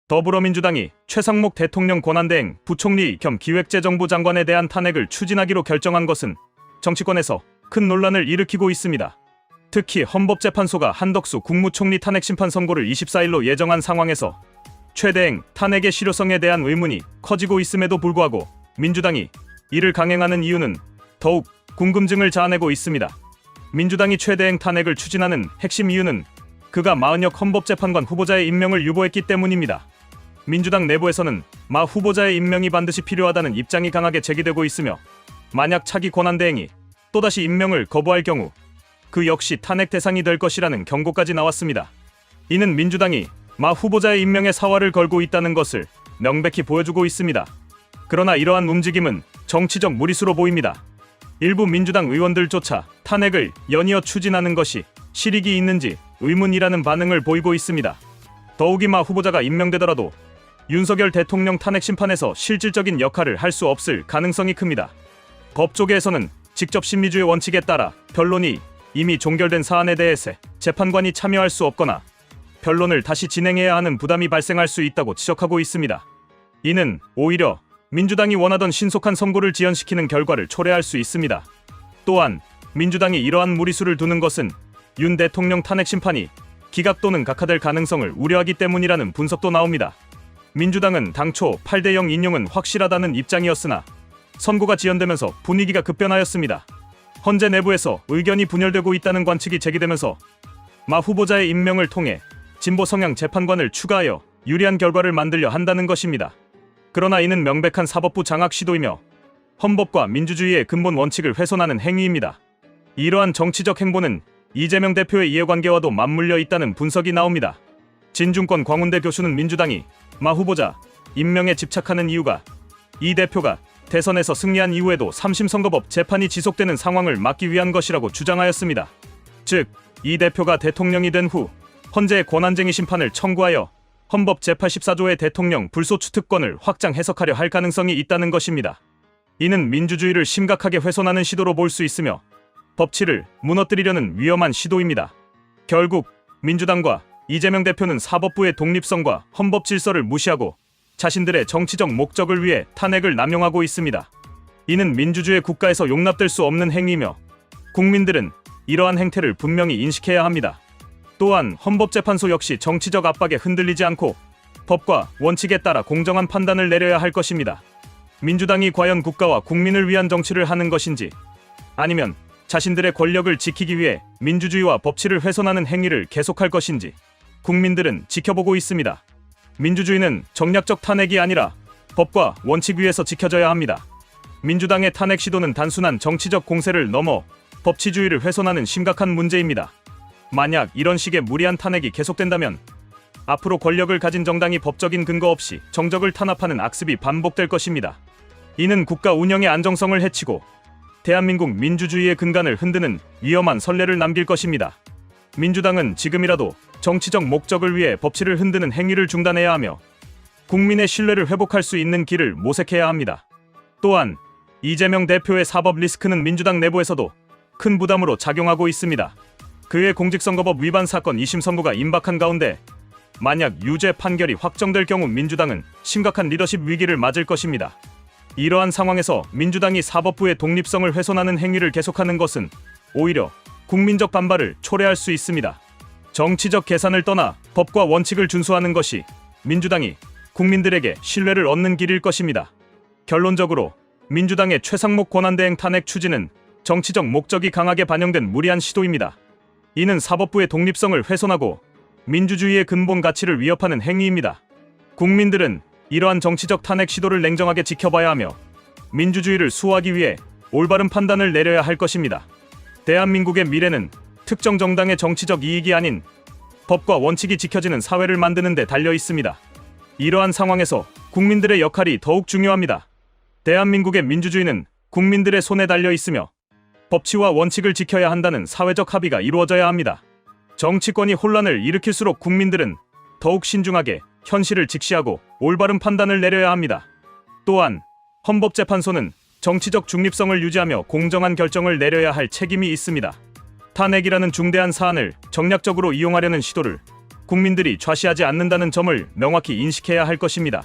더불어민주당이 최상목 대통령 권한대행 부총리 겸 기획재정부 장관에 대한 탄핵을 추진하기로 결정한 것은 정치권에서 큰 논란을 일으키고 있습니다. 특히 헌법재판소가 한덕수 국무총리 탄핵 심판 선고를 24일로 예정한 상황에서 최대행 탄핵의 실효성에 대한 의문이 커지고 있음에도 불구하고 민주당이 이를 강행하는 이유는 더욱 궁금증을 자아내고 있습니다. 민주당이 최대행 탄핵을 추진하는 핵심 이유는 그가 마은혁 헌법재판관 후보자의 임명을 유보했기 때문입니다. 민주당 내부에서는 마 후보자의 임명이 반드시 필요하다는 입장이 강하게 제기되고 있으며, 만약 차기 권한대행이 또다시 임명을 거부할 경우 그 역시 탄핵 대상이 될 것이라는 경고까지 나왔습니다. 이는 민주당이 마 후보자의 임명에 사활을 걸고 있다는 것을 명백히 보여주고 있습니다. 그러나 이러한 움직임은 정치적 무리수로 보입니다. 일부 민주당 의원들조차 탄핵을 연이어 추진하는 것이 실익이 있는지 의문이라는 반응을 보이고 있습니다. 더욱이 마 후보자가 임명되더라도 윤석열 대통령 탄핵 심판에서 실질적인 역할을 할 수 없을 가능성이 큽니다. 법조계에서는 직접 심리주의 원칙에 따라 변론이 이미 종결된 사안에 대해서 재판관이 참여할 수 없거나 변론을 다시 진행해야 하는 부담이 발생할 수 있다고 지적하고 있습니다. 이는 오히려 민주당이 원하던 신속한 선고를 지연시키는 결과를 초래할 수 있습니다. 또한 민주당이 이러한 무리수를 두는 것은 윤 대통령 탄핵 심판이 기각 또는 각하될 가능성을 우려하기 때문이라는 분석도 나옵니다. 민주당은 당초 8대0 인용은 확실하다는 입장이었으나 선고가 지연되면서 분위기가 급변하였습니다. 헌재 내부에서 의견이 분열되고 있다는 관측이 제기되면서 마 후보자의 임명을 통해 진보 성향 재판관을 추가하여 유리한 결과를 만들려 한다는 것입니다. 그러나 이는 명백한 사법부 장악 시도이며 헌법과 민주주의의 근본 원칙을 훼손하는 행위입니다. 이러한 정치적 행보는 이재명 대표의 이해관계와도 맞물려 있다는 분석이 나옵니다. 진중권 광운대 교수는 민주당이 마 후보자 임명에 집착하는 이유가 이 대표가 대선에서 승리한 이후에도 3심 선거법 재판이 지속되는 상황을 막기 위한 것이라고 주장하였습니다. 즉, 이 대표가 대통령이 된 후 헌재의 권한쟁의 심판을 청구하여 헌법 제84조의 대통령 불소추 특권을 확장 해석하려 할 가능성이 있다는 것입니다. 이는 민주주의를 심각하게 훼손하는 시도로 볼 수 있으며 법치를 무너뜨리려는 위험한 시도입니다. 결국 민주당과 이재명 대표는 사법부의 독립성과 헌법 질서를 무시하고 자신들의 정치적 목적을 위해 탄핵을 남용하고 있습니다. 이는 민주주의 국가에서 용납될 수 없는 행위이며 국민들은 이러한 행태를 분명히 인식해야 합니다. 또한 헌법재판소 역시 정치적 압박에 흔들리지 않고 법과 원칙에 따라 공정한 판단을 내려야 할 것입니다. 민주당이 과연 국가와 국민을 위한 정치를 하는 것인지, 아니면 자신들의 권력을 지키기 위해 민주주의와 법치를 훼손하는 행위를 계속할 것인지 국민들은 지켜보고 있습니다. 민주주의는 정략적 탄핵이 아니라 법과 원칙 위에서 지켜져야 합니다. 민주당의 탄핵 시도는 단순한 정치적 공세를 넘어 법치주의를 훼손하는 심각한 문제입니다. 만약 이런 식의 무리한 탄핵이 계속된다면 앞으로 권력을 가진 정당이 법적인 근거 없이 정적을 탄압하는 악습이 반복될 것입니다. 이는 국가 운영의 안정성을 해치고 대한민국 민주주의의 근간을 흔드는 위험한 선례를 남길 것입니다. 민주당은 지금이라도 정치적 목적을 위해 법치를 흔드는 행위를 중단해야 하며 국민의 신뢰를 회복할 수 있는 길을 모색해야 합니다. 또한 이재명 대표의 사법 리스크는 민주당 내부에서도 큰 부담으로 작용하고 있습니다. 그의 공직선거법 위반 사건 2심 선고가 임박한 가운데 만약 유죄 판결이 확정될 경우 민주당은 심각한 리더십 위기를 맞을 것입니다. 이러한 상황에서 민주당이 사법부의 독립성을 훼손하는 행위를 계속하는 것은 오히려 국민적 반발을 초래할 수 있습니다. 정치적 계산을 떠나 법과 원칙을 준수하는 것이 민주당이 국민들에게 신뢰를 얻는 길일 것입니다. 결론적으로 민주당의 최상목 권한대행 탄핵 추진은 정치적 목적이 강하게 반영된 무리한 시도입니다. 이는 사법부의 독립성을 훼손하고 민주주의의 근본 가치를 위협하는 행위입니다. 국민들은 이러한 정치적 탄핵 시도를 냉정하게 지켜봐야 하며 민주주의를 수호하기 위해 올바른 판단을 내려야 할 것입니다. 대한민국의 미래는 특정 정당의 정치적 이익이 아닌 법과 원칙이 지켜지는 사회를 만드는 데 달려 있습니다. 이러한 상황에서 국민들의 역할이 더욱 중요합니다. 대한민국의 민주주의는 국민들의 손에 달려 있으며 법치와 원칙을 지켜야 한다는 사회적 합의가 이루어져야 합니다. 정치권이 혼란을 일으킬수록 국민들은 더욱 신중하게 현실을 직시하고 올바른 판단을 내려야 합니다. 또한 헌법재판소는 정치적 중립성을 유지하며 공정한 결정을 내려야 할 책임이 있습니다. 탄핵이라는 중대한 사안을 정략적으로 이용하려는 시도를 국민들이 좌시하지 않는다는 점을 명확히 인식해야 할 것입니다.